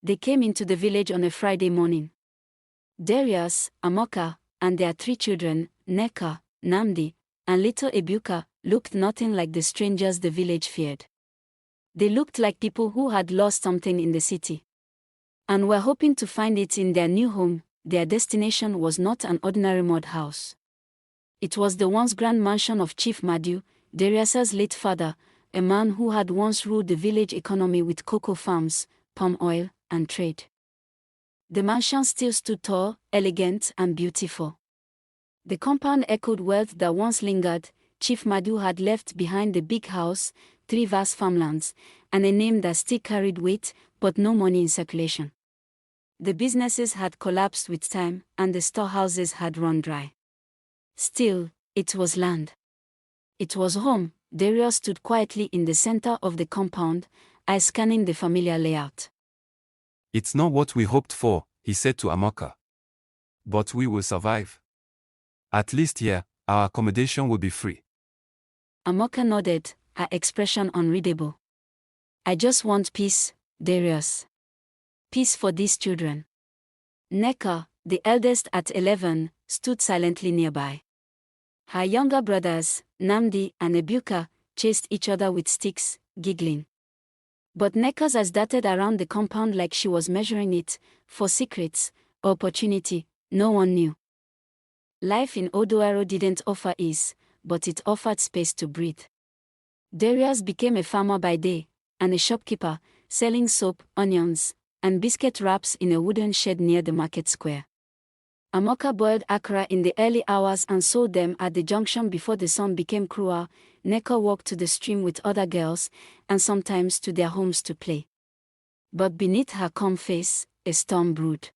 They came into the village on a Friday morning. Darius, Amoka, and their 3 children, Neka, Namdi, and little Ebuka, looked nothing like the strangers the village feared. They looked like people who had lost something in the city and were hoping to find it in their new home. Their destination was not an ordinary mud house. It was the once grand mansion of Chief Madu, Darius's late father, a man who had once ruled the village economy with cocoa farms, palm oil, and trade. The mansion still stood tall, elegant, and beautiful. The compound echoed wealth that once lingered. Chief Madu had left behind the big house, 3 vast farmlands, and a name that still carried weight, but no money in circulation. The businesses had collapsed with time, and the storehouses had run dry. Still, it was land. It was home. Darius stood quietly in the center of the compound, eyes scanning the familiar layout. It's not what we hoped for, he said to Amoka. But we will survive. At least here, our accommodation will be free. Amoka nodded, her expression unreadable. I just want peace, Darius. Peace for these children. Neka, the eldest at 11, stood silently nearby. Her younger brothers, Namdi and Ebuka, chased each other with sticks, giggling. But Neka's eyes darted around the compound like she was measuring it, for secrets, opportunity, no one knew. Life in Odoero didn't offer ease, but it offered space to breathe. Darius became a farmer by day, and a shopkeeper, selling soap, onions, and biscuit wraps in a wooden shed near the market square. Amoka boiled akra in the early hours and sold them at the junction before the sun became cruel. Neka walked to the stream with other girls, and sometimes to their homes to play. But beneath her calm face, a storm brewed.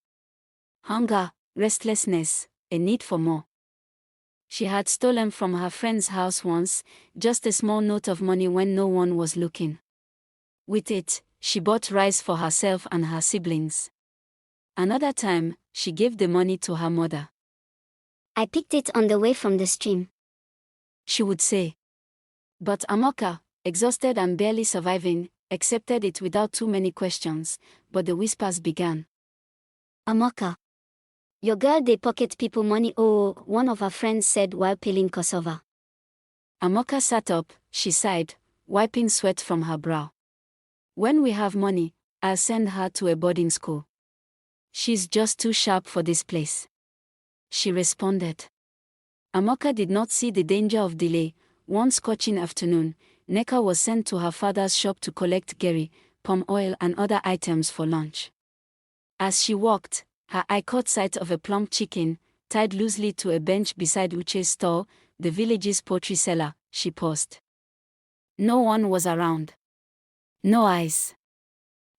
Hunger, restlessness, a need for more. She had stolen from her friend's house once, just a small note of money when no one was looking. With it, she bought rice for herself and her siblings. Another time, she gave the money to her mother. I picked it on the way from the stream, she would say. But Amoka, exhausted and barely surviving, accepted it without too many questions, but the whispers began. Amoka, your girl they pocket people money, oh, one of her friends said while peeling cassava. Amoka sat up, she sighed, wiping sweat from her brow. When we have money, I'll send her to a boarding school. She's just too sharp for this place, she responded. Amoka did not see the danger of delay. One scorching afternoon, Neka was sent to her father's shop to collect gari, palm oil and other items for lunch. As she walked, her eye caught sight of a plump chicken, tied loosely to a bench beside Uche's stall, the village's poultry seller. She paused. No one was around. No eyes.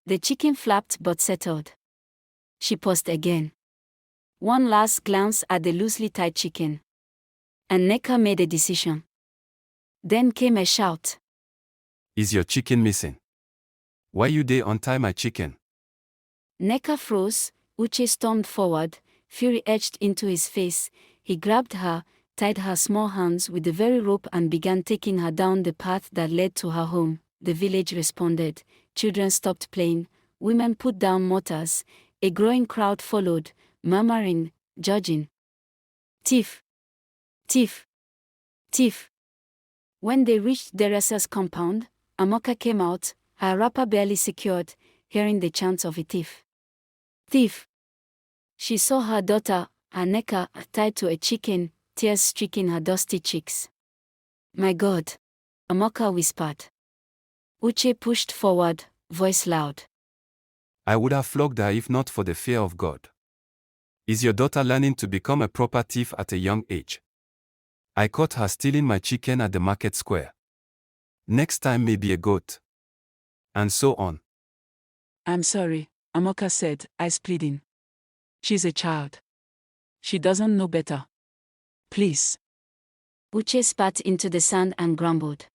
The chicken flapped but settled. She paused again. One last glance at the loosely tied chicken. And Neka made a decision. Then came a shout. Is your chicken missing? Why you dey untie my chicken? Neka froze. Uche stormed forward, fury etched into his face. He grabbed her, tied her small hands with the very rope and began taking her down the path that led to her home. The village responded. Children stopped playing. Women put down mortars. A growing crowd followed, murmuring, judging. Thief! Thief! Thief! When they reached Darius's compound, Amoka came out, her wrapper barely secured, hearing the chants of a thief. Thief! She saw her daughter, Neka, tied to a chicken, tears streaking her dusty cheeks. My God! Amoka whispered. Uche pushed forward, voice loud. I would have flogged her if not for the fear of God. Is your daughter learning to become a proper thief at a young age? I caught her stealing my chicken at the market square. Next time maybe a goat. And so on. I'm sorry, Amoka said, eyes pleading. She's a child. She doesn't know better. Please. Uche spat into the sand and grumbled.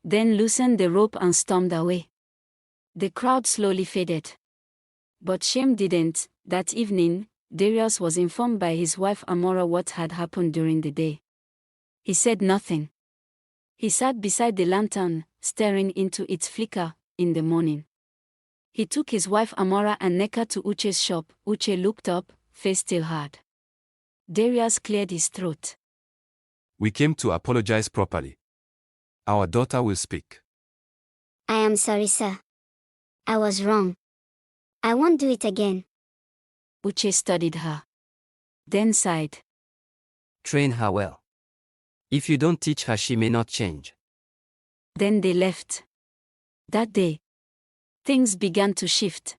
Then loosened the rope and stormed away. The crowd slowly faded. But shame didn't. That evening, Darius was informed by his wife Amora what had happened during the day. He said nothing. He sat beside the lantern, staring into its flicker, in the morning. He took his wife Amora and Neka to Uche's shop. Uche looked up, face still hard. Darius cleared his throat. We came to apologize properly. Our daughter will speak. I am sorry, sir. I was wrong. I won't do it again. Uche studied her. Then sighed. Train her well. If you don't teach her, she may not change. Then they left. That day, things began to shift.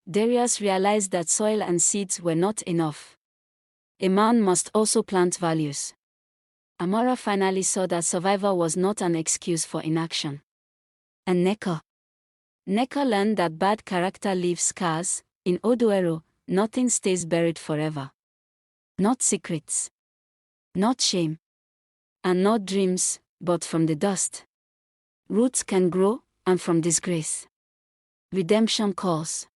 Darius realized that soil and seeds were not enough. A man must also plant values. Amora finally saw that survival was not an excuse for inaction. And Neka learned that bad character leaves scars. In Odoero, nothing stays buried forever. Not secrets. Not shame. And not dreams, but from the dust. Roots can grow, and from disgrace. Redemption calls.